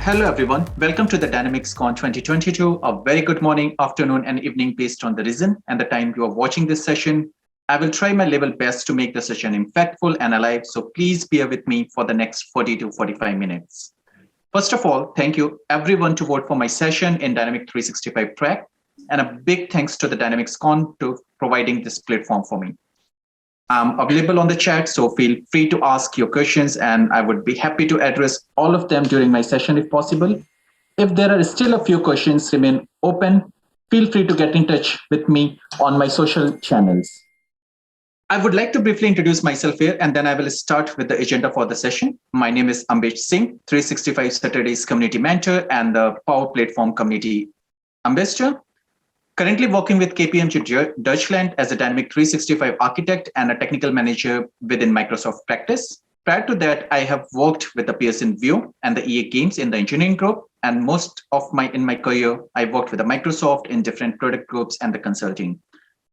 Hello everyone, welcome to the DynamicsCon 2022. A very good morning, afternoon and evening based on the reason and the time you are watching this session. I will try my level best to make the session impactful and alive, so please bear with me for the next 40 to 45 minutes. First of all, thank you everyone to vote for my session in Dynamic 365 track, and a big thanks to the DynamicsCon to providing this platform for me. I'm available on the chat, so feel free to ask your questions and I would be happy to address all of them during my session if possible. If there are still a few questions remain open, feel free to get in touch with me on my social channels. I would like to briefly introduce myself here and then I will start with the agenda for the session. My name is Ambesh Singh, 365 Saturdays community mentor and the Power Platform community ambassador. Currently working with KPMG Deutschland as a Dynamic 365 architect and a technical manager within Microsoft practice. Prior to that, I have worked with the Pearson VUE and the EA Games in the engineering group. And most of my career, I worked with the Microsoft in different product groups and the consulting.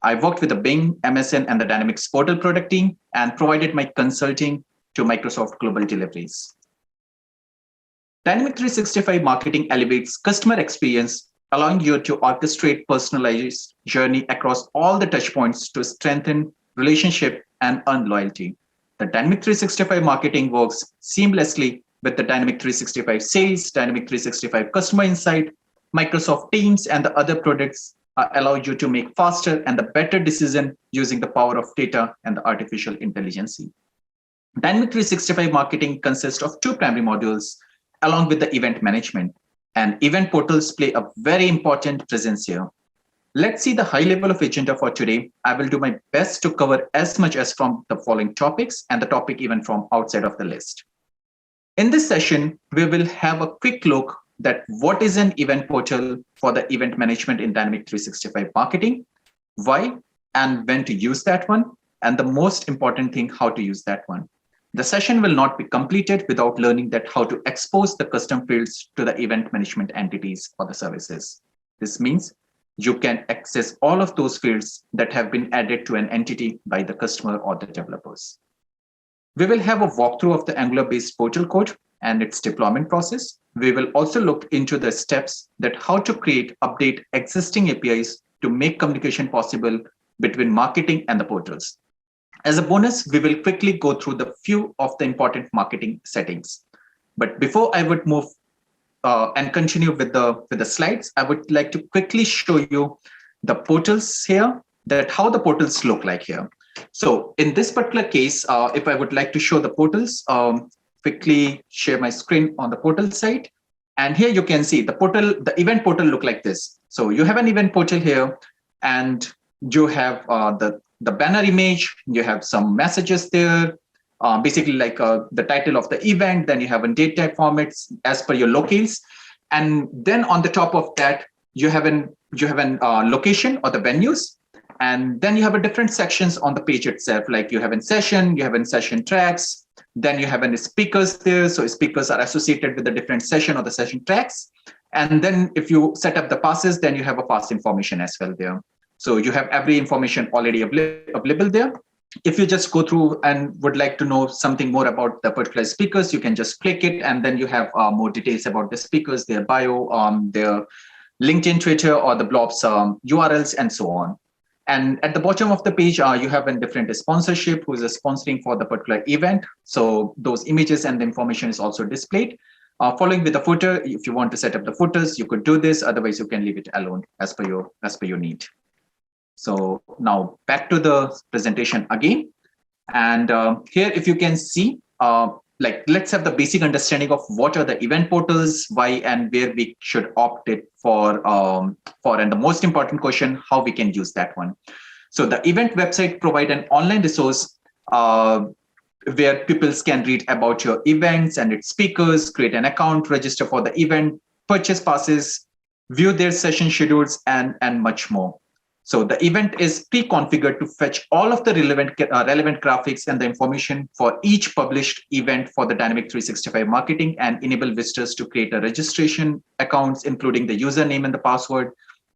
I worked with the Bing, MSN, and the Dynamics Portal product team and provided my consulting to Microsoft global deliveries. Dynamic 365 marketing elevates customer experience, allowing you to orchestrate personalized journey across all the touch points to strengthen relationship and earn loyalty. The Dynamic 365 marketing works seamlessly with the Dynamic 365 sales, Dynamic 365 customer insight, Microsoft Teams, and the other products allow you to make faster and the better decision using the power of data and the artificial intelligence. Dynamic 365 marketing consists of two primary modules along with the event management. And event portals play a very important presence here. Let's see the high level of agenda for today. I will do my best to cover as much as from the following topics and the topic even from outside of the list. In this session, we will have a quick look at what is an event portal for the event management in Dynamic 365 marketing, why and when to use that one, and the most important thing, how to use that one. The session will not be completed without learning that how to expose the custom fields to the event management entities for the services. This means you can access all of those fields that have been added to an entity by the customer or the developers. We will have a walkthrough of the Angular-based portal code and its deployment process. We will also look into the steps that how to create, update existing APIs to make communication possible between marketing and the portals. As a bonus, we will quickly go through the few of the important marketing settings. But before I would move and continue with the slides, I would like to quickly show you the portals here, that how the portals look like here. So in this particular case, if I would like to show the portals, quickly share my screen on the portal site. And here you can see the portal, the event portal look like this. So you have an event portal here and you have the banner image, you have some messages there, basically like the title of the event, then you have a date tag formats as per your locales. And then on the top of that, you have an location or the venues. And then you have a different sections on the page itself, like you have in session, you have in session tracks, then you have any speakers there. So speakers are associated with the different session or the session tracks. And then if you set up the passes, then you have a pass information as well there. So you have every information already available there. If you just go through and would like to know something more about the particular speakers, you can just click it and then you have more details about the speakers, their bio, their LinkedIn, Twitter, or the blobs URLs and so on. And at the bottom of the page, you have a different sponsorship who is sponsoring for the particular event. So those images and the information is also displayed. Following with the footer, if you want to set up the footers, you could do this. Otherwise, you can leave it alone as per your need. So now back to the presentation again. And here, if you can see, let's have the basic understanding of what are the event portals, why and where we should opt it for, and the most important question, how we can use that one. So the event website provide an online resource where people can read about your events and its speakers, create an account, register for the event, purchase passes, view their session schedules, and much more. So the event is pre-configured to fetch all of the relevant graphics and the information for each published event for the Dynamic 365 marketing and enable visitors to create a registration accounts, including the username and the password,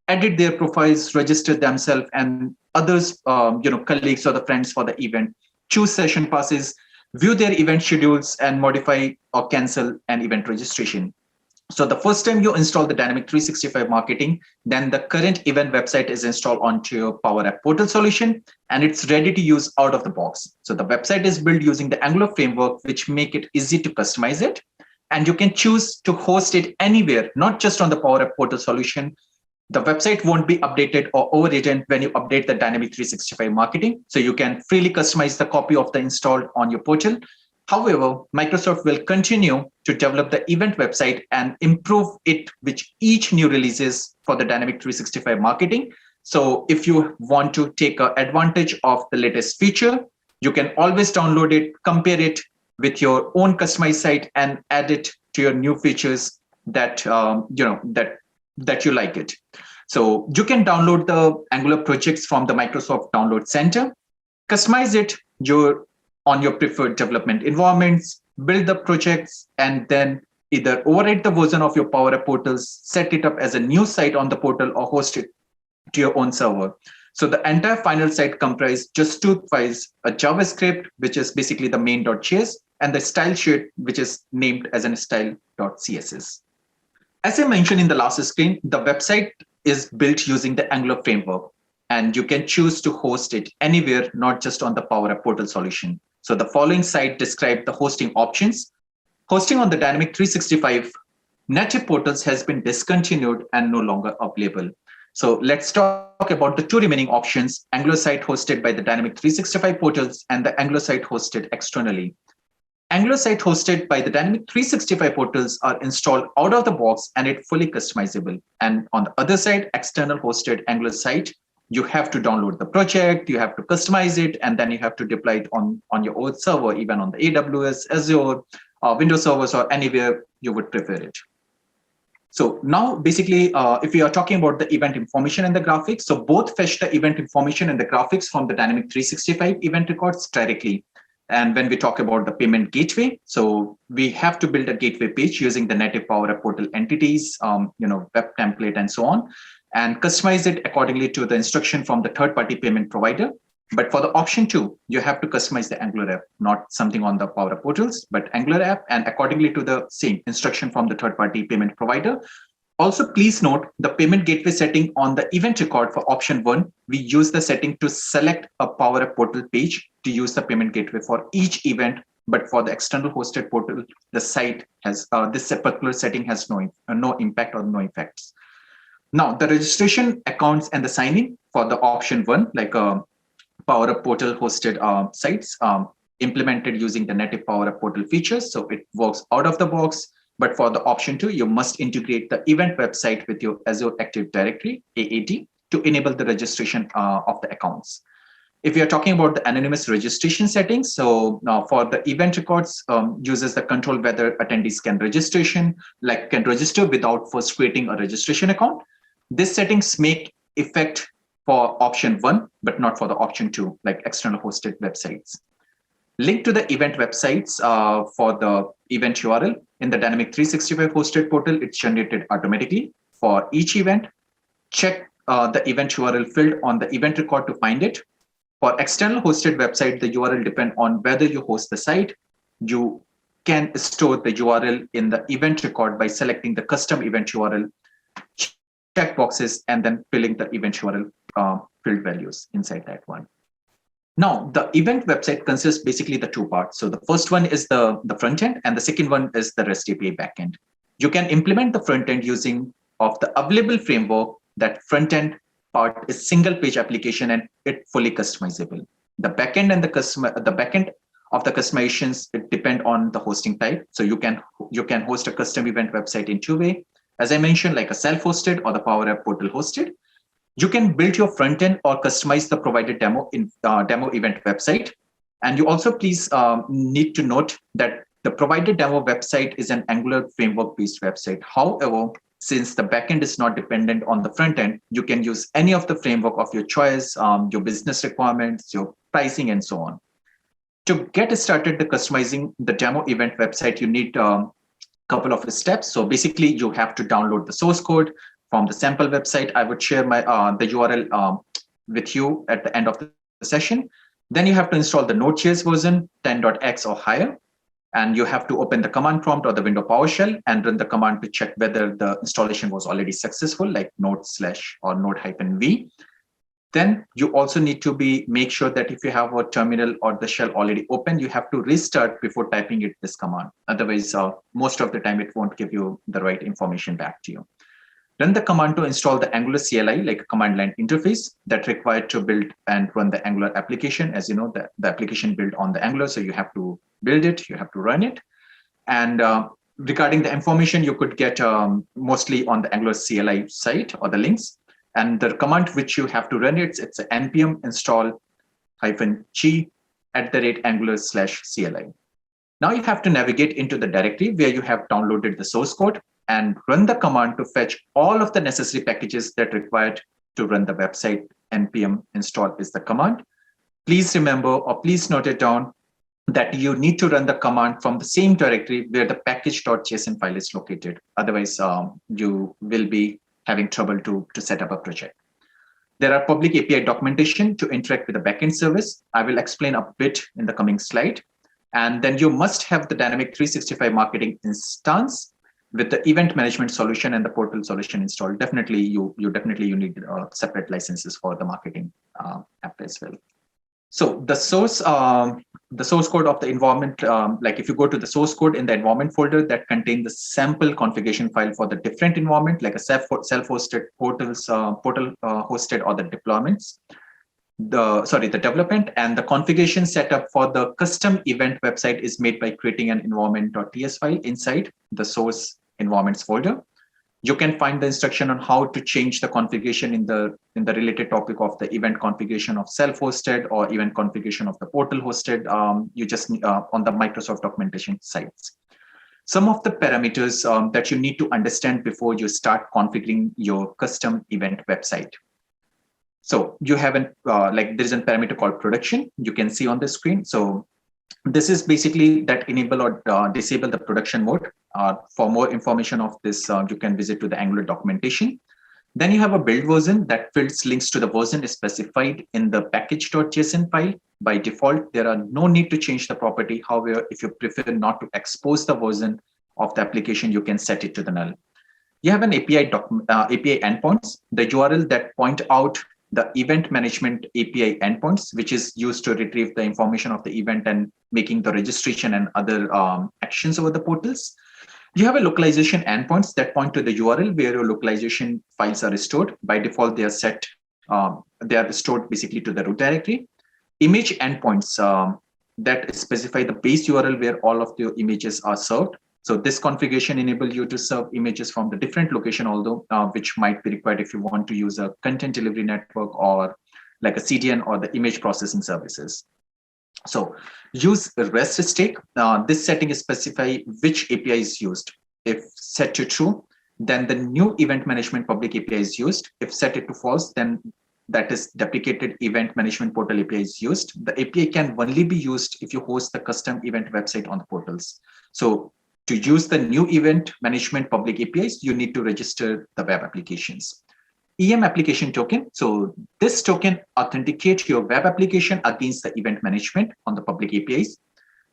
edit their profiles, register themselves and others, colleagues or the friends for the event, choose session passes, view their event schedules and modify or cancel an event registration. So the first time you install the Dynamic 365 marketing, then the current event website is installed onto your Power App portal solution, and it's ready to use out of the box. So the website is built using the Angular framework, which make it easy to customize it. And you can choose to host it anywhere, not just on the Power App portal solution. The website won't be updated or overwritten when you update the Dynamic 365 marketing. So you can freely customize the copy of the installed on your portal. However, Microsoft will continue to develop the event website and improve it with each new releases for the Dynamic 365 marketing. So if you want to take advantage of the latest feature, you can always download it, compare it with your own customized site, and add it to your new features that that you like it. So you can download the Angular projects from the Microsoft Download Center, customize it on your preferred development environments, build the projects, and then either overwrite the version of your Power App portals, set it up as a new site on the portal, or host it to your own server. So the entire final site comprises just two files, a JavaScript, which is basically the main.js, and the style sheet, which is named as an style.css. As I mentioned in the last screen, the website is built using the Angular framework, and you can choose to host it anywhere, not just on the Power App portal solution. So the following slide describes the hosting options. Hosting on the Dynamic 365 native portals has been discontinued and no longer available. So let's talk about the two remaining options: Angular site hosted by the Dynamic 365 portals and the Angular site hosted externally. Angular site hosted by the Dynamic 365 portals are installed out of the box and it's fully customizable. And on the other side, external hosted Angular site, you have to download the project, you have to customize it, and then you have to deploy it on your own server, even on the AWS, Azure, Windows servers, or anywhere you would prefer it. So now basically, if we are talking about the event information and the graphics, so both fetch the event information and the graphics from the Dynamic 365 event records directly. And when we talk about the payment gateway, so we have to build a gateway page using the native Power App portal entities, web template, and so on, and customize it accordingly to the instruction from the third-party payment provider. But for the option 2, you have to customize the Angular app, not something on the Power App portals, but Angular app, and accordingly to the same instruction from the third-party payment provider. Also, please note the payment gateway setting on the event record for option 1, we use the setting to select a Power App portal page to use the payment gateway for each event. But for the external hosted portal, the site has this particular setting has no impact or no effects. Now, the registration accounts and the signing for the option 1, like Power App portal hosted sites implemented using the native Power App portal features. So it works out of the box. But for the option 2, you must integrate the event website with your Azure Active Directory, AAD, to enable the registration of the accounts. If we are talking about the anonymous registration settings, so now for the event records, uses the control whether attendees can register without first creating a registration account. These settings make effect for option 1, but not for the option 2, like external hosted websites. Link to the event websites for the event URL in the Dynamic 365 hosted portal, it's generated automatically for each event. Check the event URL field on the event record to find it. For external hosted website, the URL depends on whether you host the site. You can store the URL in the event record by selecting the custom event URL check boxes and then filling the event URL field values inside that one. Now, the event website consists basically the two parts. So the first one is the front end, and the second one is the REST API backend. You can implement the front end using of the available framework. That front end part is single page application and it's fully customizable. The backend and the backend of the customizations, it depend on the hosting type. So you can host a custom event website in two ways. As I mentioned, like a self-hosted or the Power App portal hosted. You can build your front end or customize the provided demo in demo event website. And you also please need to note that the provided demo website is an Angular framework-based website. However, since the backend is not dependent on the front end, you can use any of the framework of your choice, your business requirements, your pricing, and so on. To get started the customizing the demo event website, you need a couple of steps. So basically, you have to download the source code from the sample website. I would share my the URL with you at the end of the session. Then you have to install the Node.js version 10.x or higher. And you have to open the command prompt or the window PowerShell and run the command to check whether the installation was already successful, like node/ or node-v. Then you also need to make sure that if you have a terminal or the shell already open, you have to restart before typing this command. Otherwise, most of the time it won't give you the right information back to you. Run the command to install the Angular CLI, like a command line interface that required to build and run the Angular application. As you know, the application built on the Angular, so you have to build it, you have to run it. And regarding the information, you could get mostly on the Angular CLI site or the links. And the command which you have to run it's npm install -g @angular/CLI. Now you have to navigate into the directory where you have downloaded the source code and run the command to fetch all of the necessary packages that are required to run the website. Npm install is the command. Please remember, or please note it down, that you need to run the command from the same directory where the package.json file is located. Otherwise, you will be having trouble to set up a project. There are public API documentation to interact with the backend service. I will explain a bit in the coming slide. And then you must have the Dynamic 365 marketing instance with the event management solution and the portal solution installed. Definitely, you need separate licenses for the marketing app as well. So the source code of the environment, like if you go to the source code in the environment folder that contain the sample configuration file for the different environment, like a self-hosted portals, hosted or the deployments, the development and the configuration setup for the custom event website is made by creating an environment.ts file inside the source environments folder. You can find the instruction on how to change the configuration in the related topic of the event configuration of self-hosted or event configuration of the portal hosted. You just on the Microsoft documentation sites. Some of the parameters that you need to understand before you start configuring your custom event website. So you have there's a parameter called production. You can see on the screen. So this is basically that enable or disable the production mode. For more information of this, you can visit to the Angular documentation. Then you have a build version that fields links to the version specified in the package.json file. By default, there are no need to change the property. However, if you prefer not to expose the version of the application, you can set it to the null. You have an API endpoints, the URL that point out the event management API endpoints, which is used to retrieve the information of the event and making the registration and other actions over the portals. You have a localization endpoints that point to the URL where your localization files are stored. By default, they are stored basically to the root directory. Image endpoints that specify the base URL where all of the images are served. So this configuration enables you to serve images from the different location, although which might be required if you want to use a content delivery network or like a CDN or the image processing services. So use REST stake. This setting is specify which API is used. If set to true, then the new event management public API is used. If set it to false, then that is deprecated event management portal API is used. The API can only be used if you host the custom event website on the portals. So to use the new event management public APIs, you need to register the web applications. EM application token. So this token authenticates your web application against the event management on the public APIs.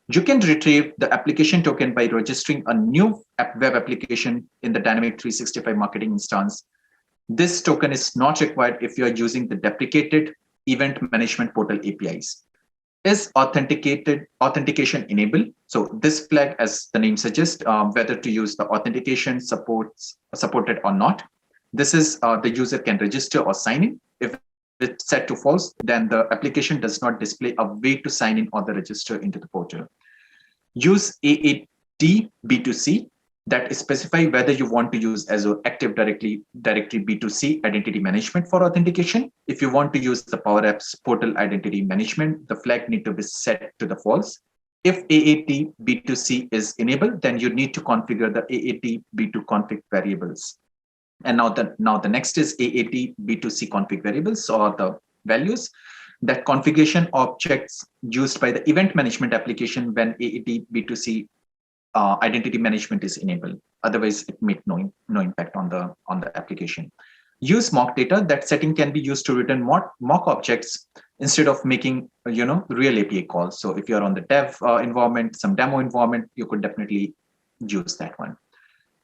You can retrieve the application token by registering a new web application in the Dynamic 365 marketing instance. This token is not required if you are using the deprecated event management portal APIs. Is authentication enabled? So this flag, as the name suggests, whether to use the authentication supported or not. This is the user can register or sign in. If it's set to false, then the application does not display a way to sign in or the register into the portal. Use AAT B2C that specify whether you want to use as an Active Directory B2C identity management for authentication. If you want to use the Power Apps portal identity management, the flag need to be set to the false. If AAT B2C is enabled, then you need to configure the AAT B2 config variables. And now the next is AAT B2C config variables or the values. That configuration objects used by the event management application when AAT B2C identity management is enabled. Otherwise, it make no impact on the application. Use mock data. That setting can be used to return mock objects instead of making real API calls. So if you're on the dev environment, some demo environment, you could definitely use that one.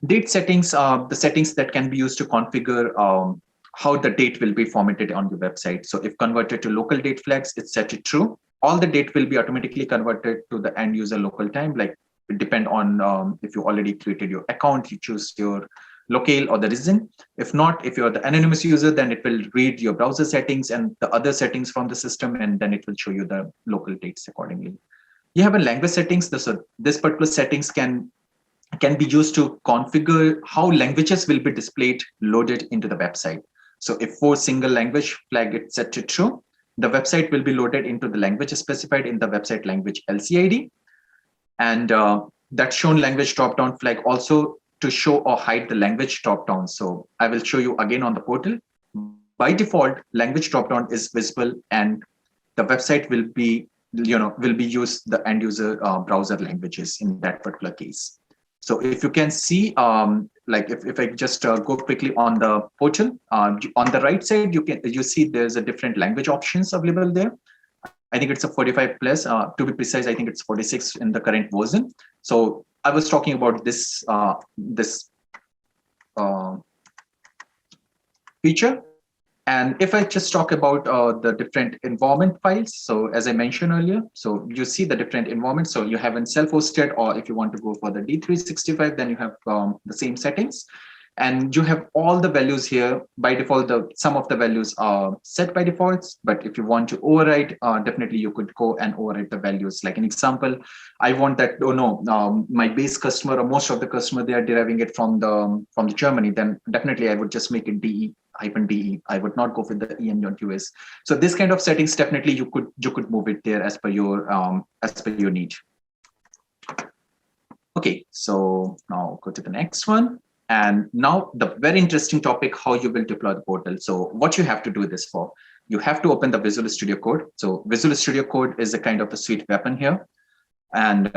Date settings are the settings that can be used to configure how the date will be formatted on your website. So if converted to local date flags, it's set to true. All the date will be automatically converted to the end user local time. Like it depend on if you already created your account, you choose your locale or the region. If not, if you're the anonymous user, then it will read your browser settings and the other settings from the system, and then it will show you the local dates accordingly. You have a language settings. This particular settings can be used to configure how languages will be displayed loaded into the website. So if for single language flag is set to true, the website will be loaded into the language specified in the website language LCID. And that shown language dropdown flag also to show or hide the language dropdown. So I will show you again on the portal. By default, language dropdown is visible, and the website will be use the end user browser languages in that particular case. So if you can see, like if I just go quickly on the portal, on the right side, you see there's a different language options available there. I think it's a 45 plus. To be precise, I think it's 46 in the current version. So I was talking about this feature. And if I just talk about the different environment files, so as I mentioned earlier, so you see the different environments. So you have in self-hosted, or if you want to go for the D365, then you have the same settings. And you have all the values here. By default, some of the values are set by defaults, but if you want to override, definitely you could go and override the values. Like an example, I want that, my base customer or most of the customer, they are deriving it from the Germany, then definitely I would just make it DE-DE. I would not go with the EN.US. So this kind of settings, definitely you could move it there as per your need. Okay, so now go to the next one. And now the very interesting topic, how you will deploy the portal. So what you have to do this for, you have to open the Visual Studio Code. So Visual Studio Code is a kind of a sweet weapon here. And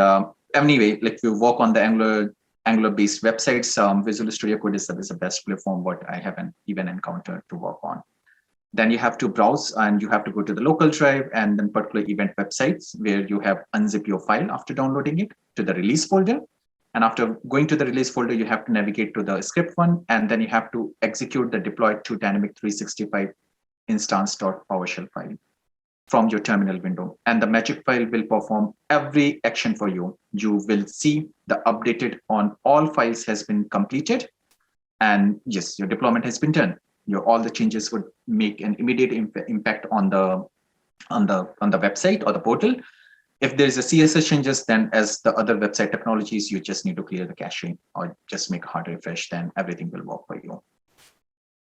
anyway, like you work on the Angular-based websites, Visual Studio Code is the best platform what I haven't even encountered to work on. Then you have to browse and you have to go to the local drive and then particular event websites where you have unzip your file after downloading it to the release folder. And after going to the release folder, you have to navigate to the script one, and then you have to execute the deployed to Dynamic 365 instance.PowerShell file from your terminal window. And the magic file will perform every action for you. You will see the updated on all files has been completed. And yes, your deployment has been done. All the changes would make an immediate impact on the website or the portal. If there's a CSS changes, then as the other website technologies, you just need to clear the caching or just make a hard refresh, then everything will work for you.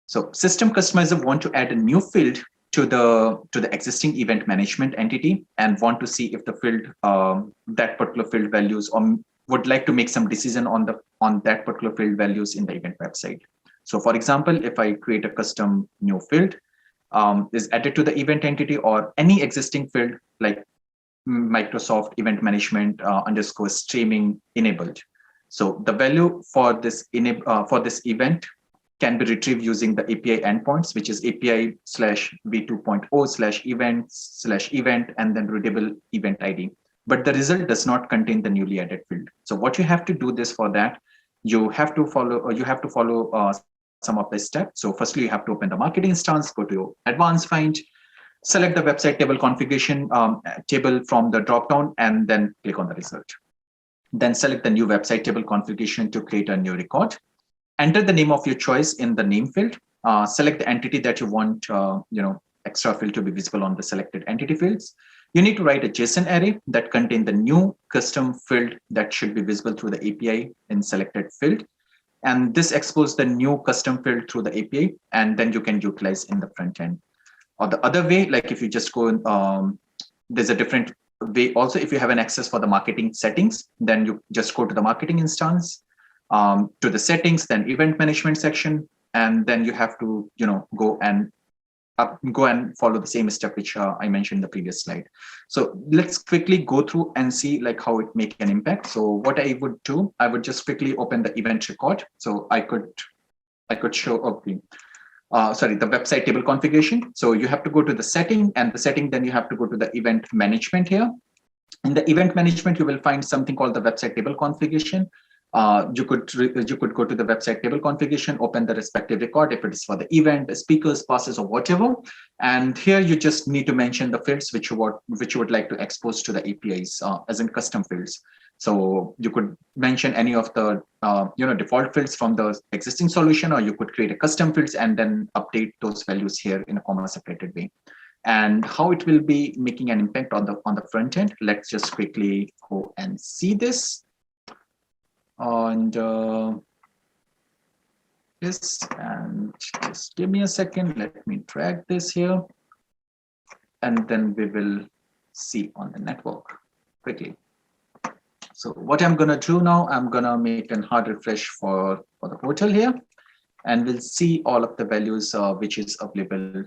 So system customizer want to add a new field to the existing event management entity and want to see if the field, that particular field values, or would like to make some decision on that particular field values in the event website. So for example, if I create a custom new field is added to the event entity or any existing field like Microsoft event management underscore streaming enabled. So the value for this event can be retrieved using the API endpoints, which is API/v2.0/event/event and then readable event ID. But the result does not contain the newly added field. So what you have to do this for that, you have to follow some of the steps. So firstly, you have to open the marketing instance, go to your advanced find, select the website table configuration table from the dropdown, and then click on the result. Then select the new website table configuration to create a new record. Enter the name of your choice in the name field. Select the entity that you want, extra field to be visible on the selected entity fields. You need to write a JSON array that contains the new custom field that should be visible through the API in selected field. And this exposes the new custom field through the API, and then you can utilize in the front end. Or the other way, like if you just go, there's a different way also. If you have an access for the marketing settings, then you just go to the marketing instance, to the settings, then event management section, and then you have to, go and follow the same step which I mentioned in the previous slide. So let's quickly go through and see like how it make an impact. So what I would do, I would just quickly open the event record. So I could show, okay. the website table configuration. So you have to go to the setting, and the setting, then you have to go to the event management here. In the event management, you will find something called the website table configuration. You could go to the website table configuration, open the respective record if it is for the event, the speakers, passes, or whatever. And here you just need to mention the fields which you would like to expose to the APIs as in custom fields. So you could mention any of the default fields from the existing solution, or you could create a custom fields and then update those values here in a comma separated way. And how it will be making an impact on the front end, let's just quickly go and see this. And this, and just give me a second, let me drag this here, and then we will see on the network quickly. So what I'm going to do now, I'm going to make a hard refresh for the portal here, and we'll see all of the values which is available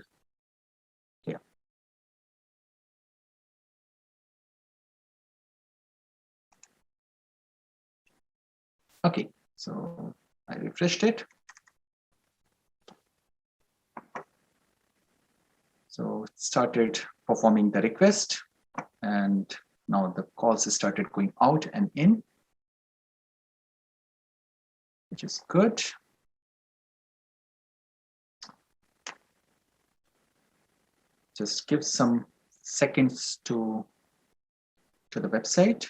here. Okay, so I refreshed it. So it started performing the request, and now the calls started going out and in, which is good. Just give some seconds to the website.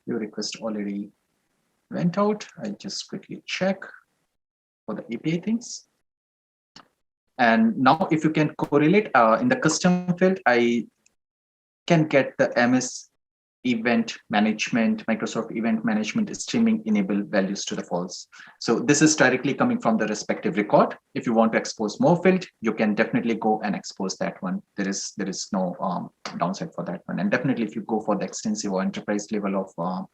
Your request already went out. I just quickly check for the API things. And now if you can correlate in the custom field, I can get the MS event management, Microsoft event management streaming enable values to the false. So this is directly coming from the respective record. If you want to expose more field, you can definitely go and expose that one. There is no downside for that one. And definitely if you go for the extensive or enterprise level of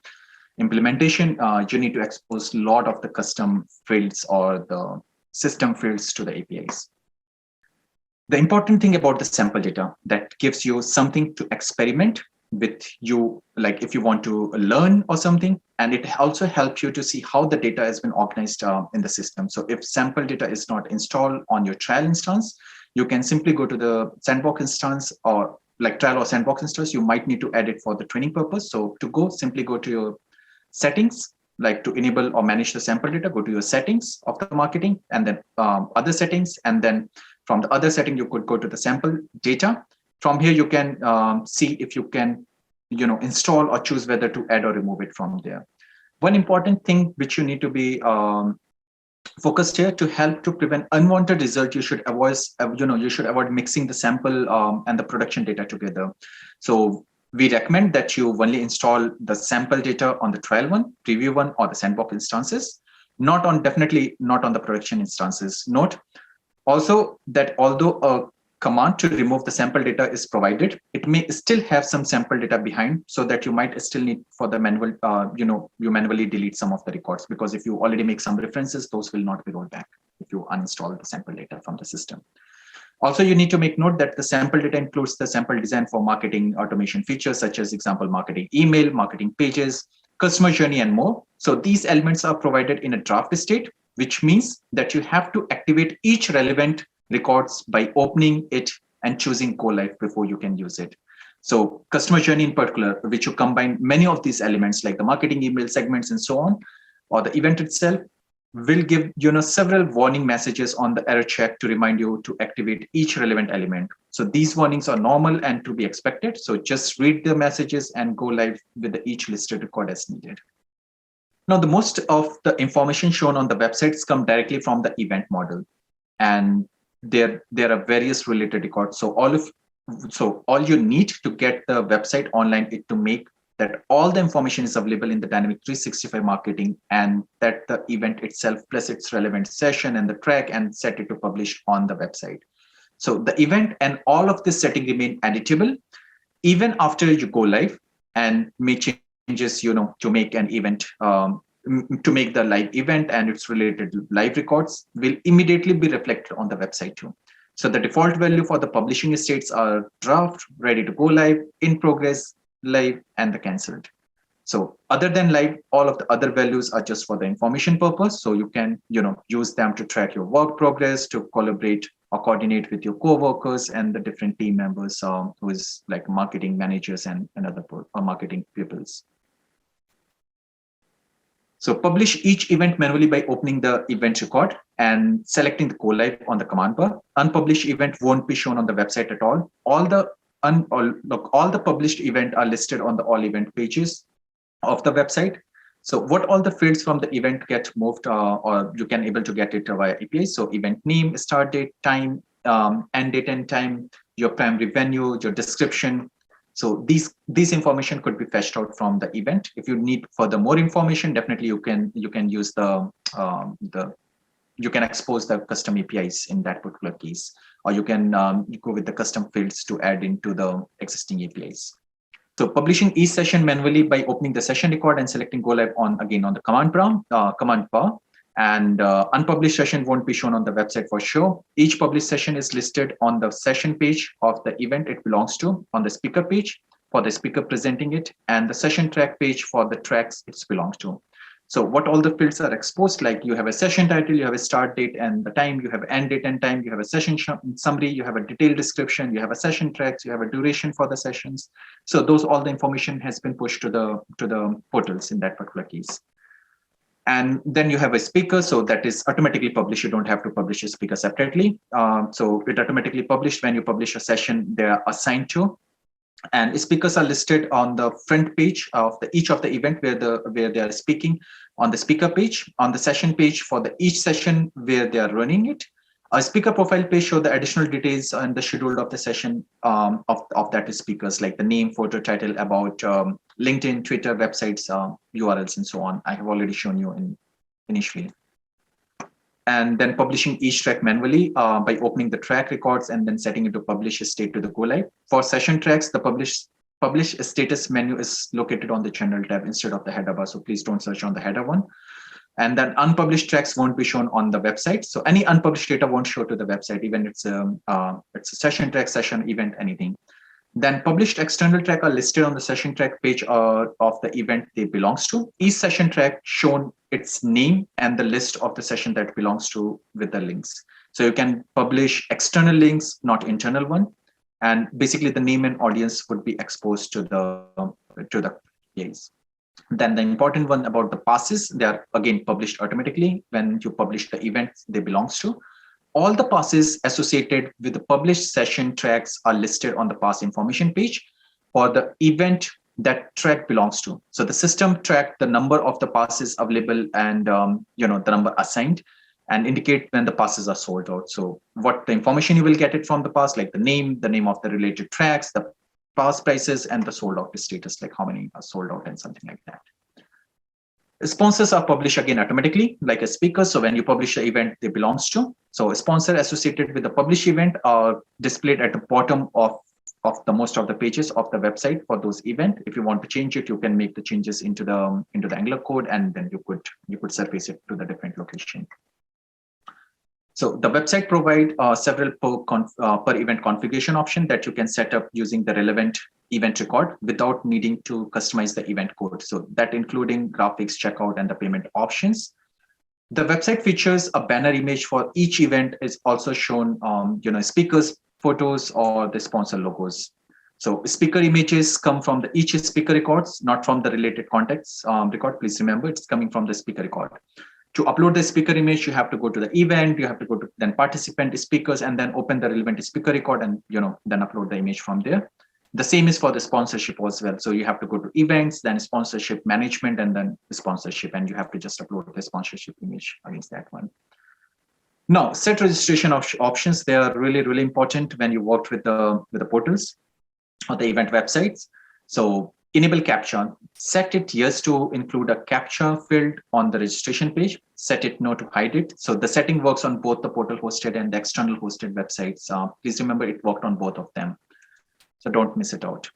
implementation, you need to expose a lot of the custom fields or the system fields to the APIs. The important thing about the sample data, that gives you something to experiment with, you like if you want to learn or something, and it also helps you to see how the data has been organized in the system. So if sample data is not installed on your trial instance, you can simply go to the sandbox instance, or like trial or sandbox instance, you might need to add it for the training purpose. So to simply go to your settings, like to enable or manage the sample data, go to your settings of the marketing, and then other settings, and then from the other setting, you could go to the sample data. From here, you can see if you can, install or choose whether to add or remove it from there. One important thing which you need to be focused here, to help to prevent unwanted result, you should avoid mixing the sample and the production data together. So we recommend that you only install the sample data on the trial one, preview one, or the sandbox instances, definitely not on the production instances. Note also that although a command to remove the sample data is provided, it may still have some sample data behind, so that you might still need for the manual, you manually delete some of the records, because if you already make some references, those will not be rolled back if you uninstall the sample data from the system. Also, you need to make note that the sample data includes the sample design for marketing automation features, such as example, marketing email, marketing pages, customer journey, and more. So these elements are provided in a draft state, which means that you have to activate each relevant records by opening it and choosing go live before you can use it. So customer journey in particular, which you combine many of these elements like the marketing email segments and so on, or the event itself, will give several warning messages on the error check to remind you to activate each relevant element. So these warnings are normal and to be expected. So just read the messages and go live with each listed record as needed. Now, the most of the information shown on the websites come directly from the event model, and there are various related records. So all you need to get the website online is to make that all the information is available in the Dynamic 365 marketing, and that the event itself plus its relevant session and the track, and set it to publish on the website. So the event and all of this setting remain editable even after you go live, and make changes, to make an event, to make the live event and its related live records will immediately be reflected on the website too. So the default value for the publishing states are draft, ready to go live, in progress, live, and the cancelled. So other than live, all of the other values are just for the information purpose. So you can, use them to track your work progress, to collaborate or coordinate with your co-workers and the different team members, who is like marketing managers and other marketing peoples. So publish each event manually by opening the event record and selecting the go live on the command bar. Unpublished event won't be shown on the website at all. All the published event are listed on the all event pages of the website. So what all the fields from the event get moved, or you can able to get it via API. So event name, start date, time, end date and time, your primary venue, your description. So these information could be fetched out from the event. If you need further more information, definitely you can use you can expose the custom APIs in that particular case, or you can go with the custom fields to add into the existing APIs. So publishing each session manually by opening the session record and selecting go live on the command bar. And unpublished session won't be shown on the website for sure. Each published session is listed on the session page of the event it belongs to, on the speaker page for the speaker presenting it, and the session track page for the tracks it belongs to. So what all the fields are exposed, like you have a session title, you have a start date and the time, you have end date and time, you have a session summary, you have a detailed description, you have a session tracks, you have a duration for the sessions. So all the information has been pushed to the portals in that particular case. And then you have a speaker, so that is automatically published. You don't have to publish a speaker separately. So it automatically published when you publish a session they are assigned to. And speakers are listed on the front page of each of the event where they are speaking, on the speaker page, on the session page for each session where they are running it. A speaker profile page show the additional details and the schedule of the session of that speakers, like the name, photo, title, about LinkedIn, Twitter, websites, URLs, and so on. I have already shown you initially. And then publishing each track manually by opening the track records and then setting it to publish state to the go live. For session tracks, the publish status menu is located on the general tab instead of the header bar. So please don't search on the header one. And then unpublished tracks won't be shown on the website. So any unpublished data won't show to the website, even it's a session track, session event, anything. Then published external track are listed on the session track page of the event they belongs to. Each session track shown its name and the list of the session that belongs to with the links. So you can publish external links, not internal one. And basically the name and audience would be exposed to the case. Then the important one about the passes, they are again published automatically when you publish the event they belongs to. All the passes associated with the published session tracks are listed on the pass information page for the event that track belongs to. So the system track the number of the passes available and the number assigned, and indicate when the passes are sold out. So what the information you will get it from the pass, like the name of the related tracks, the pass prices, and the sold out status, like how many are sold out and something like that. Sponsors are published again automatically, like a speaker. So when you publish the event they belongs to, so a sponsor associated with the published event are displayed at the bottom of the most of the pages of the website for those event. If you want to change it, you can make the changes into the Angular code, and then you could surface it to the different location. So the website provide several per event configuration option that you can set up using the relevant event record without needing to customize the event code. So that including graphics, checkout, and the payment options. The website features a banner image for each event is also shown, speakers, photos, or the sponsor logos. So speaker images come from each speaker records, not from the related contacts record. Please remember, it's coming from the speaker record. To upload the speaker image, you have to go to the event, you have to go to then participant speakers, and then open the relevant speaker record and then upload the image from there. The same is for the sponsorship as well. So you have to go to events, then sponsorship management, and then the sponsorship, and you have to just upload the sponsorship image against that one. Now, set registration options, they are really, really important when you work with the portals or the event websites. So enable CAPTCHA, set it yes to include a CAPTCHA field on the registration page, set it no to hide it. So the setting works on both the portal hosted and the external hosted websites. Please remember it worked on both of them. So don't miss it out.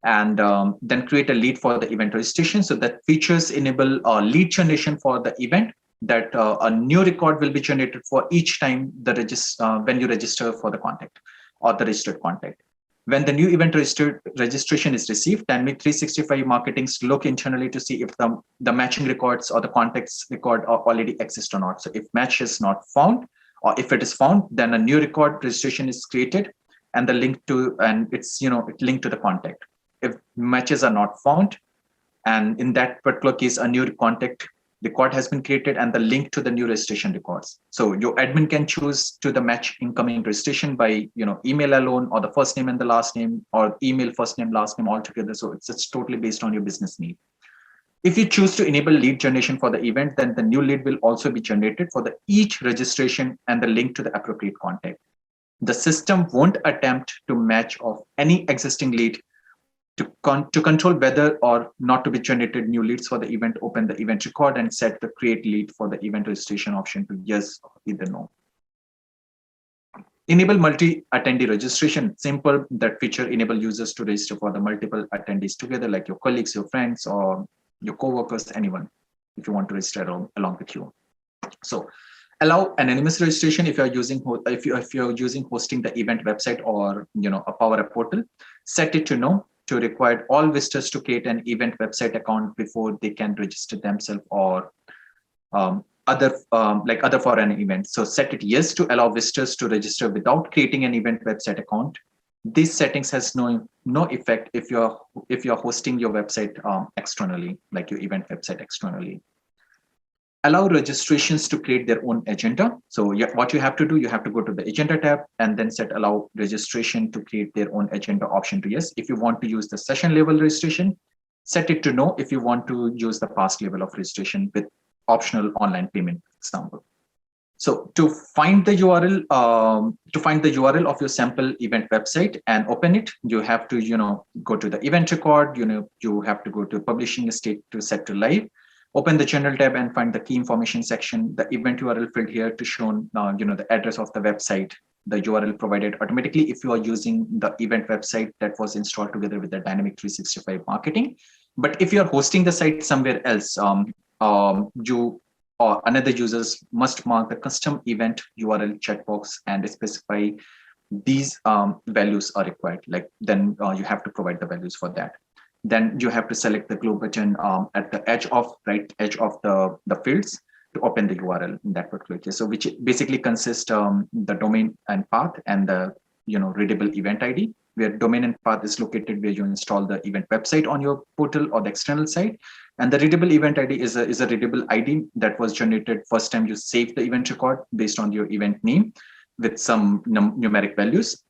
And then create a lead for the event registration. So that features enable lead generation for the event. that a new record will be generated for each time when you register for the contact or the registered contact. When the new event registration is received, Dynamic 365 marketings look internally to see if the matching records or the contacts record are already exist or not. So if match is not found, or if it is found, then a new record registration is created and it's it linked to the contact. If matches are not found, and in that particular case, a new contact record has been created and the link to the new registration records. So your admin can choose to the match incoming registration by email alone, or the first name and the last name, or email first name last name all together. So it's totally based on your business need. If you choose to enable lead generation for the event, then the new lead will also be generated for each registration and the link to the appropriate contact. The system won't attempt to match off any existing lead. To control whether or not to be generated new leads for the event, open the event record and set the create lead for the event registration option to yes or either no. Enable multi-attendee registration. Simple. That feature enable users to register for the multiple attendees together, like your colleagues, your friends, or your co-workers, anyone, if you want to register along with you. So allow anonymous registration if you're using hosting the event website or a Power App portal. Set it to no, to require all visitors to create an event website account before they can register themselves or other for an event. So set it yes to allow visitors to register without creating an event website account. These settings has no effect if you're hosting your website externally, like your event website externally. Allow registrations to create their own agenda. So what you have to do, you have to go to the agenda tab and then set allow registration to create their own agenda option to yes. If you want to use the session level registration, set it to no if you want to use the past level of registration with optional online payment example. So to find the URL, of your sample event website and open it, you have to go to the event record. You have to go to publishing state to set to live. Open the general tab and find the key information section. The event URL field here to show the address of the website, the URL provided automatically if you are using the event website that was installed together with the Dynamic 365 marketing. But if you are hosting the site somewhere else, you or another users must mark the custom event URL checkbox and specify these values are required. Then you have to provide the values for that. Then you have to select the glow button at the right edge of the fields to open the URL in that particular case. So which basically consists the domain and path and the readable event ID, where domain and path is located where you install the event website on your portal or the external site. And the readable event ID is a readable ID that was generated first time you save the event record based on your event name with some numeric values.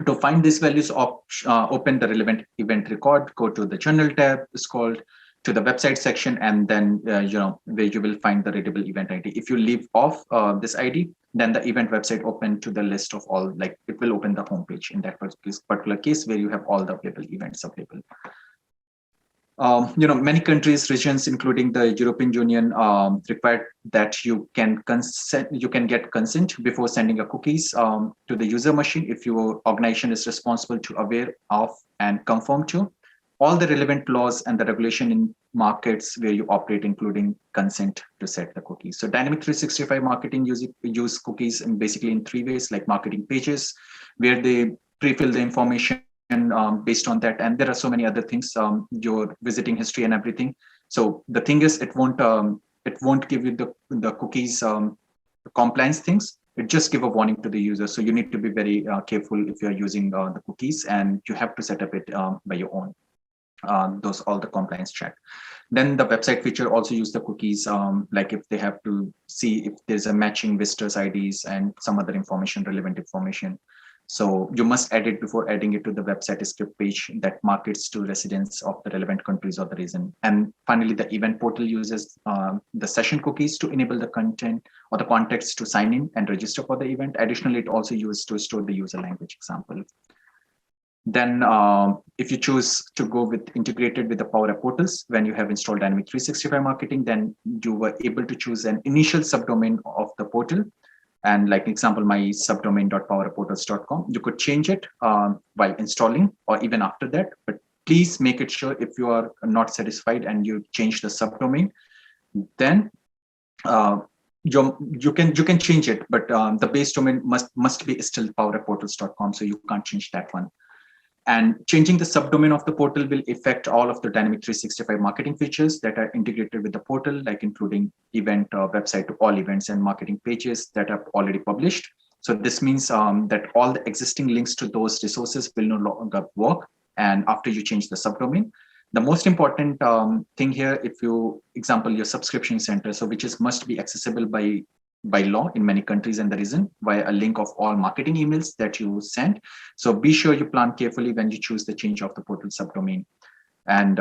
To find these values, open the relevant event record, go to the journal tab, scroll to the website section, and then where you will find the readable event ID. If you leave off this ID, then the event website open to the list of all, it will open the homepage in that particular case where you have all the available events available. Many countries, regions, including the European Union, require that you can get consent before sending a cookies to the user machine if your organization is responsible to aware of and conform to all the relevant laws and the regulation in markets where you operate, including consent to set the cookies. So Dynamic 365 marketing use cookies basically in three ways, like marketing pages, where they pre-fill the information based on that, and there are so many other things, your visiting history and everything. So the thing is, it won't give you the cookies compliance things. It just give a warning to the user. So you need to be very careful if you're using the cookies, and you have to set up it by your own. All the compliance check. Then the website feature also use the cookies, like if they have to see if there's a matching visitors IDs and some other information, relevant information. So you must add it before adding it to the website script page that markets to residents of the relevant countries or the region. And finally, the event portal uses the session cookies to enable the content or the context to sign in and register for the event. Additionally, it also used to store the user language example. Then if you choose to go with integrated with the Power App portals, when you have installed Dynamic 365 marketing, then you were able to choose an initial subdomain of the portal. And like example, my subdomain.powerportals.com, you could change it while installing or even after that, but please make it sure if you are not satisfied and you change the subdomain, then uh, you can change it, but the base domain must be still powerportals.com, so you can't change that one. And changing the subdomain of the portal will affect all of the Dynamic 365 marketing features that are integrated with the portal, like including event website to all events and marketing pages that are already published. So this means that all the existing links to those resources will no longer work. And after you change the subdomain, the most important thing here, if you example your subscription center, so which is must be accessible by law in many countries and the reason via a link of all marketing emails that you send. So be sure you plan carefully when you choose the change of the portal subdomain. And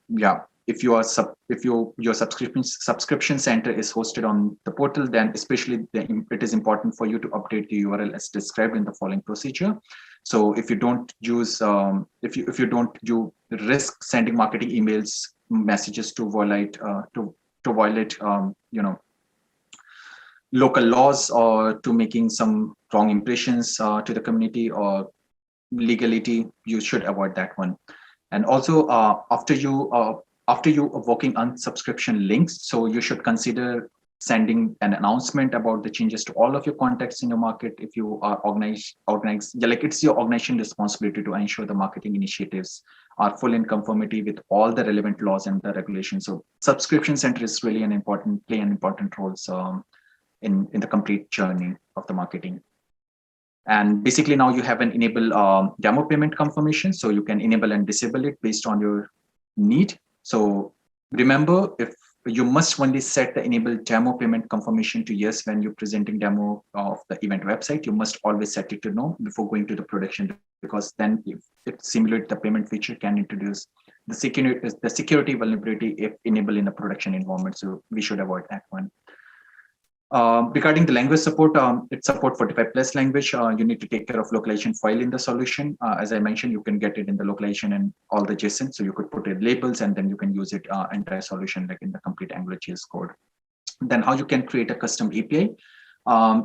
yeah, if you are if your subscription center is hosted on the portal, then especially it is important for you to update the URL as described in the following procedure. So if you don't use if you don't you risk sending marketing emails messages to violate local laws, or to making some wrong impressions to the community or legality, you should avoid that one. And also after you are working on subscription links, so you should consider sending an announcement about the changes to all of your contacts in your market. If you are organized, yeah, like it's your organization responsibility to ensure the marketing initiatives are full in conformity with all the relevant laws and the regulations. So subscription center is really play an important role in the complete journey of the marketing. And basically now you have an enable demo payment confirmation, so you can enable and disable it based on your need. So remember, if you must only set the enable demo payment confirmation to yes when you're presenting demo of the event website. You must always set it to no before going to the production, because then if it simulate the payment feature can introduce the security vulnerability if enabled in a production environment. So we should avoid that one. Regarding the language support, it support 45 plus language. You need to take care of localization file in the solution. As I mentioned, you can get it in the localization and all the JSON. So you could put in labels and then you can use it entire solution like in the complete AngularJS code. Then how you can create a custom API.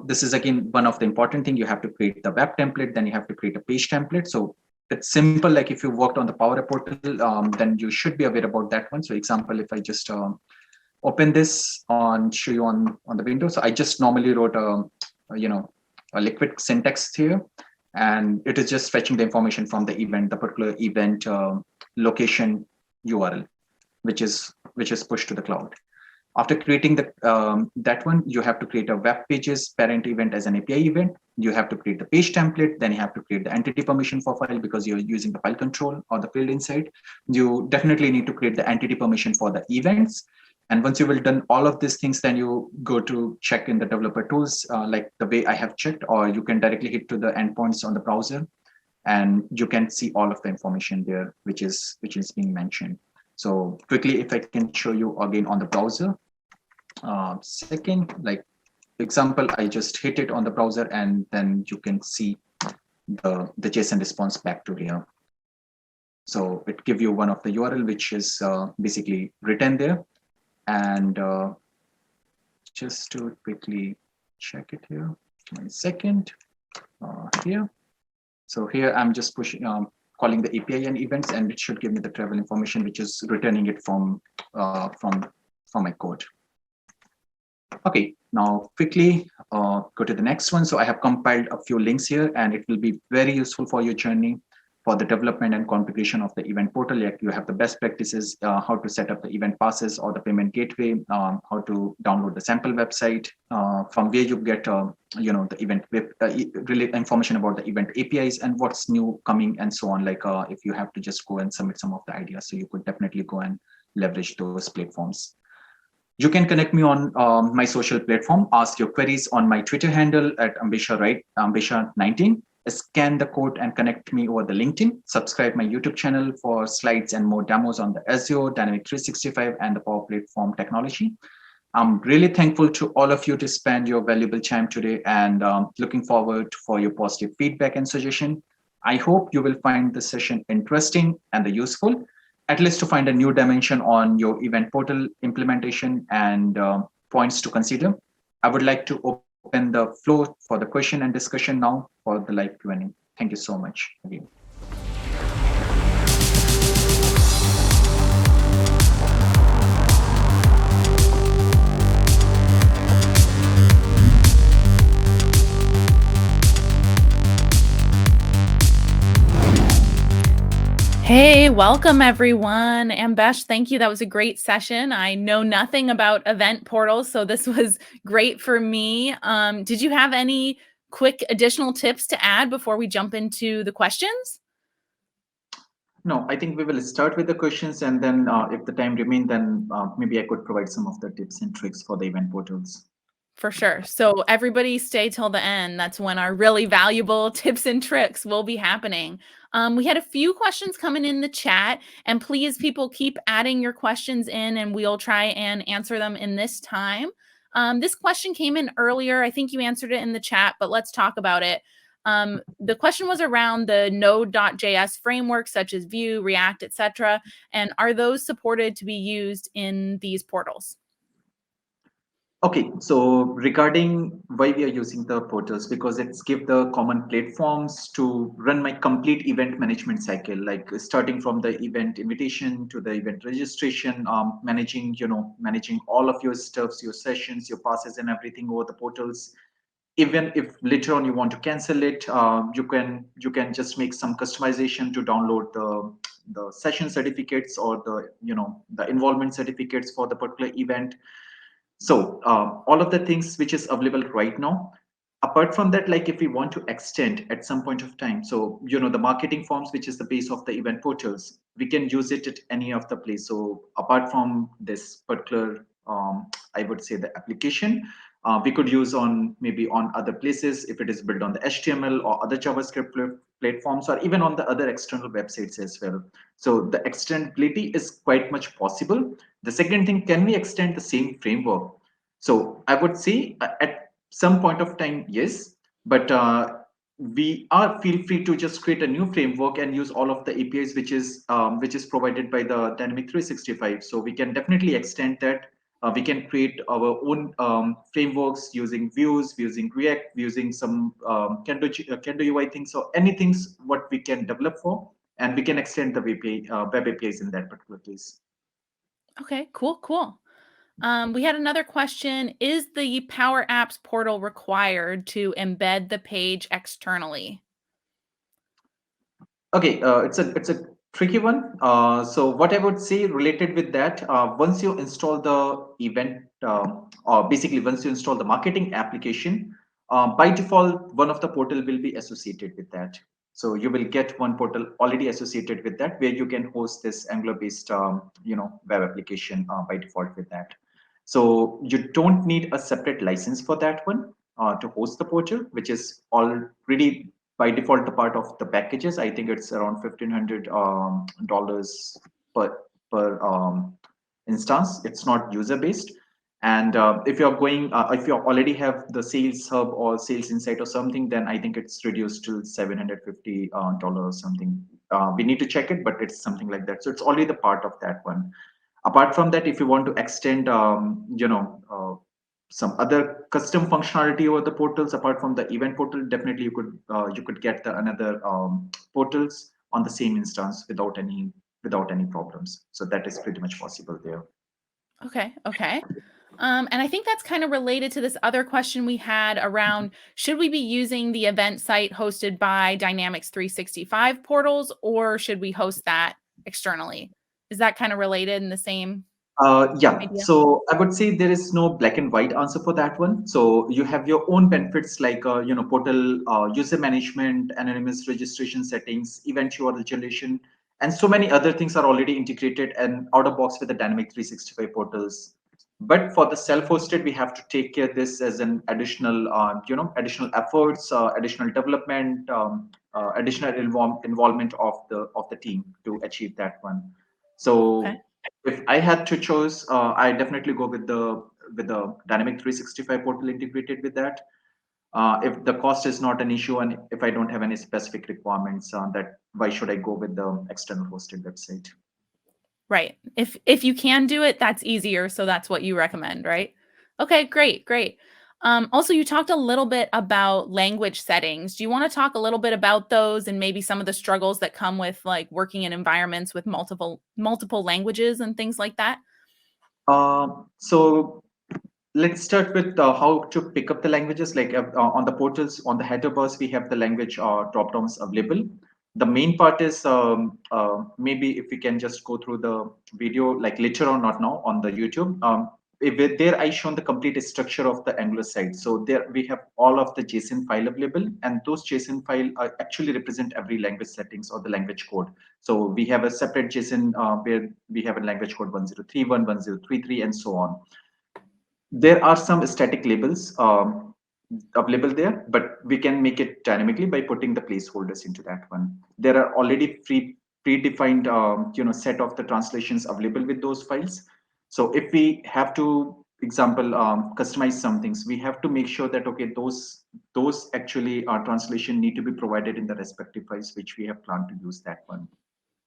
This is again one of the important thing. You have to create the web template, then you have to create a page template. So it's simple. Like if you worked on the Power Portal, then you should be aware about that one. So example, if I just open this on show you on the window. So I just normally wrote a liquid syntax here, and it is just fetching the information from the event, the particular event location URL, which is pushed to the cloud. After creating that one, you have to create a web pages parent event as an API event. You have to create the page template. Then you have to create the entity permission for file because you're using the file control or the field inside. You definitely need to create the entity permission for the events. And once you will done all of these things, then you go to check in the developer tools, like the way I have checked, or you can directly hit to the endpoints on the browser, and you can see all of the information there, which is being mentioned. So quickly, if I can show you again on the browser, second, like example, I just hit it on the browser, and then you can see the JSON response back to here. So it give you one of the URL, which is basically written there. And just to quickly check it here, 1 second here. So here I'm just pushing, calling the API and events, and it should give me the travel information, which is returning it from my code. Okay, now quickly go to the next one. So I have compiled a few links here, and it will be very useful for your journey for the development and configuration of the event portal. Like you have the best practices, how to set up the event passes or the payment gateway, how to download the sample website, from where you get the event really information about the event APIs and what's new coming and so on. Like if you have to just go and submit some of the ideas, so you could definitely go and leverage those platforms. You can connect me on my social platform. Ask your queries on my Twitter handle at Ambesh, right? Ambesha19. Scan the code and connect me over the LinkedIn. Subscribe my YouTube channel for slides and more demos on the Azure, Dynamic 365, and the Power Platform technology. I'm really thankful to all of you to spend your valuable time today, and looking forward for your positive feedback and suggestion. I hope you will find this session interesting and useful, at least to find a new dimension on your event portal implementation and points to consider. I would like to open the floor for the question and discussion now for the live Q&A. Thank you so much again. Hey, welcome everyone. Ambesh, thank you. That was a great session. I know nothing about event portals, so this was great for me. Did you have any quick additional tips to add before we jump into the questions? No, I think we will start with the questions, and then if the time remains, then maybe I could provide some of the tips and tricks for the event portals. For sure. So everybody stay till the end. That's when our really valuable tips and tricks will be happening. We had a few questions coming in the chat, and please, people, keep adding your questions in, and we'll try and answer them in this time. This question came in earlier. I think you answered it in the chat, but let's talk about it. The question was around the Node.js frameworks such as Vue, React, etc., and are those supported to be used in these portals? Okay, so regarding why we are using the portals, because it's give the common platforms to run my complete event management cycle, like starting from the event invitation to the event registration, managing all of your stuffs, your sessions, your passes, and everything over the portals. Even if later on you want to cancel it, you can just make some customization to download the session certificates or the involvement certificates for the particular event. So all of the things which is available right now. Apart from that, like if we want to extend at some point of time, so the marketing forms, which is the base of the event portals, we can use it at any of the place. So apart from this particular, I would say the application, we could use on maybe on other places if it is built on the HTML or other JavaScript platforms, or even on the other external websites as well. So the extendability is quite much possible. The second thing, can we extend the same framework? So I would say at some point of time, yes, but we are feel free to just create a new framework and use all of the APIs which is provided by the Dynamic 365. So we can definitely extend that. We can create our own frameworks using views, using React, using some Kendo UI things, so anything what we can develop for, and we can extend the web APIs in that particular case. Okay, cool, cool. We had another question. Is the Power Apps portal required to embed the page externally? Okay, it's a tricky one. So what I would say related with that, once you install the event, or basically once you install the marketing application, by default, one of the portal will be associated with that. So you will get one portal already associated with that, where you can host this Angular-based, web application by default with that. So you don't need a separate license for that one to host the portal, which is already by default the part of the packages. I think it's around $1,500 per instance. It's not user based. And if you already have the Sales Hub or Sales Insight or something, then I think it's reduced to $750 or something. We need to check it, but it's something like that. So it's already the part of that one. Apart from that, if you want to extend, some other custom functionality over the portals apart from the event portal, definitely you could get the another portals on the same instance without any problems. So that is pretty much possible there. Okay, okay. And I think that's kind of related to this other question we had around should we be using the event site hosted by Dynamics 365 portals or should we host that externally? Is that kind of related in the same Yeah, idea? so I would say there is no black and white answer for that one. So you have your own benefits like portal user management, anonymous registration settings, event URL generation, and so many other things are already integrated and out of box with the Dynamic 365 portals. But for the self-hosted, we have to take care this as an additional efforts, additional development, additional involvement of the team to achieve that one. Okay. So if I had to choose, I definitely go with the Dynamic 365 portal integrated with that. If the cost is not an issue and if I don't have any specific requirements, that why should I go with the external hosted website? Right. If you can do it, that's easier, so that's what you recommend, right? Okay, great, great. Also, you talked a little bit about language settings. Do you want to talk a little bit about those and maybe some of the struggles that come with like working in environments with multiple languages and things like that? So let's start with how to pick up the languages. Like on the portals, on the header bars, we have the language drop downs available. The main part is maybe if we can just go through the video like later on, not now, on the YouTube. There I shown the complete structure of the Angular site. So there we have all of the JSON file available, and those JSON file actually represent every language settings or the language code. So we have a separate JSON where we have a language code 1031, 1033, and so on. There are some static labels available there, but we can make it dynamically by putting the placeholders into that one. There are already predefined set of the translations available with those files. So if we have to example customize some things, we have to make sure that okay, those actually translation need to be provided in the respective files which we have planned to use that one.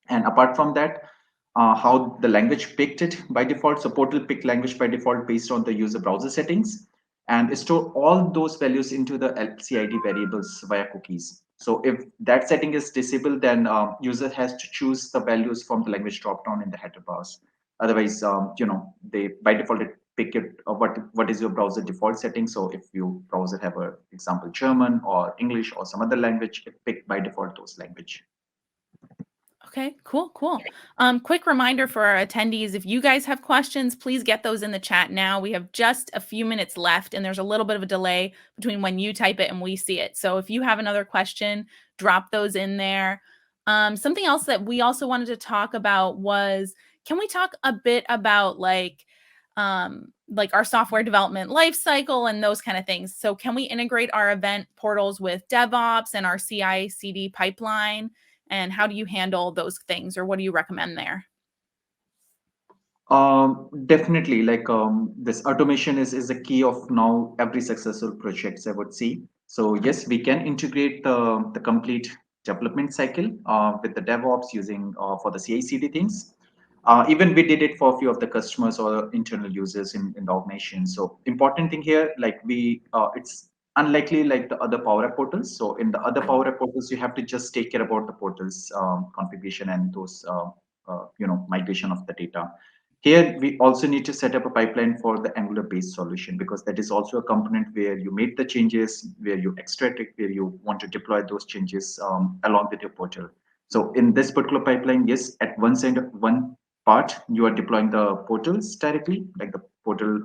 And apart from that, how the language picked it by default. So portal picked language by default based on the user browser settings, and store all those values into the LCID variables via cookies. So if that setting is disabled, then user has to choose the values from the language dropdown in the header bars. Otherwise, they by default it pick it what is your browser default setting. So if you browser have a example German or English or some other language, it pick by default those language. Okay, cool. Quick reminder for our attendees, if you guys have questions, please get those in the chat now. We have just a few minutes left, and there's a little bit of a delay between when you type it and we see it. So if you have another question, drop those in there. Something else that we also wanted to talk about was, can we talk a bit about like our software development life cycle and those kind of things? So can we integrate our event portals with DevOps and our CI/CD pipeline? And how do you handle those things, or what do you recommend there? Definitely, like this automation is a key of now every successful projects, I would say. So yes, we can integrate the complete development cycle with the DevOps using for the CI/CD things. Even we did it for a few of the customers or internal users in the organization. So important thing here, like it's unlikely like the other Power App portals. So in the other Power App portals, you have to just take care about the portals configuration and those migration of the data. Here, we also need to set up a pipeline for the Angular-based solution, because that is also a component where you made the changes, where you extract it, where you want to deploy those changes along with your portal. So in this particular pipeline, yes, at one part, you are deploying the portals directly, like the portal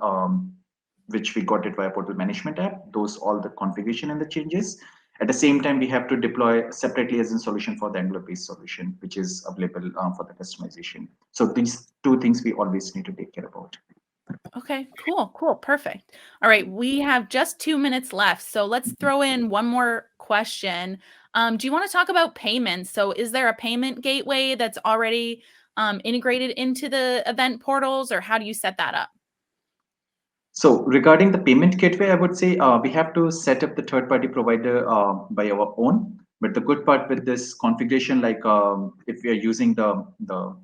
which we got it via portal management app, those all the configuration and the changes. At the same time, we have to deploy separately as a solution for the Angular-based solution, which is available for the customization. So these two things we always need to take care about. Okay, cool, perfect. All right, we have just 2 minutes left, so let's throw in one more question. Do you want to talk about payments? So is there a payment gateway that's already integrated into the event portals, or how do you set that up? So regarding the payment gateway, I would say we have to set up the third-party provider by our own. But the good part with this configuration, like if we are using the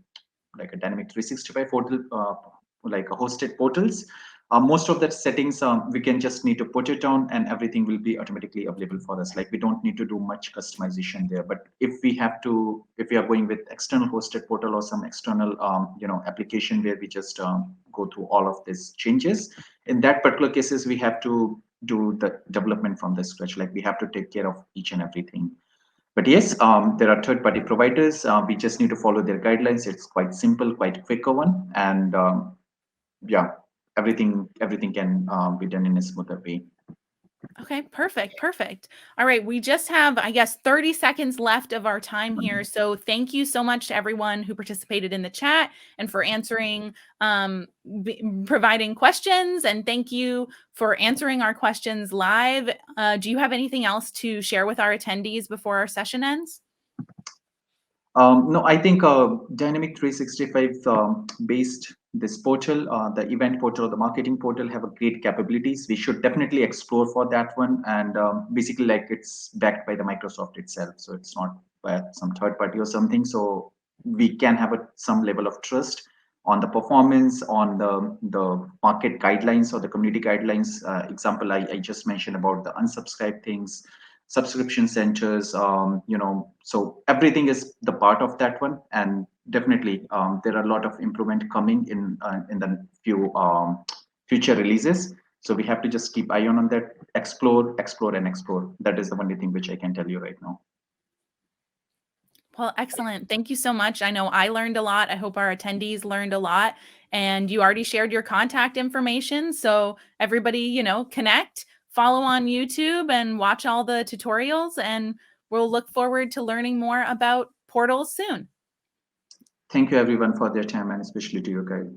like a dynamic 365 portal, like a hosted portals, most of the settings we can just need to put it on, and everything will be automatically available for us. Like we don't need to do much customization there. But if we are going with external hosted portal or some external application where we just go through all of these changes, in that particular cases we have to do the development from the scratch. Like we have to take care of each and everything. But yes, there are third-party providers. We just need to follow their guidelines. It's quite simple, quite quicker one, and yeah, everything can be done in a smoother way. Okay, perfect. All right, we just have, I guess, 30 seconds left of our time here. So thank you so much to everyone who participated in the chat and for answering, providing questions. And thank you for answering our questions live. Do you have anything else to share with our attendees before our session ends? No, I think Dynamic 365 based this portal, the event portal, the marketing portal have a great capabilities. We should definitely explore for that one. And basically, like it's backed by the Microsoft itself, so it's not by some third party or something. So we can have some level of trust on the performance, on the market guidelines or the community guidelines. Example, I just mentioned about the unsubscribe things, subscription centers, so everything is the part of that one. And definitely there are a lot of improvement coming in the few future releases. So we have to just keep eye on that, explore and explore. That is the only thing which I can tell you right now. Well, excellent. Thank you so much. I know I learned a lot. I hope our attendees learned a lot. And you already shared your contact information. So everybody, connect, follow on YouTube and watch all the tutorials. And we'll look forward to learning more about portals soon. Thank you everyone for their time and especially to you guys.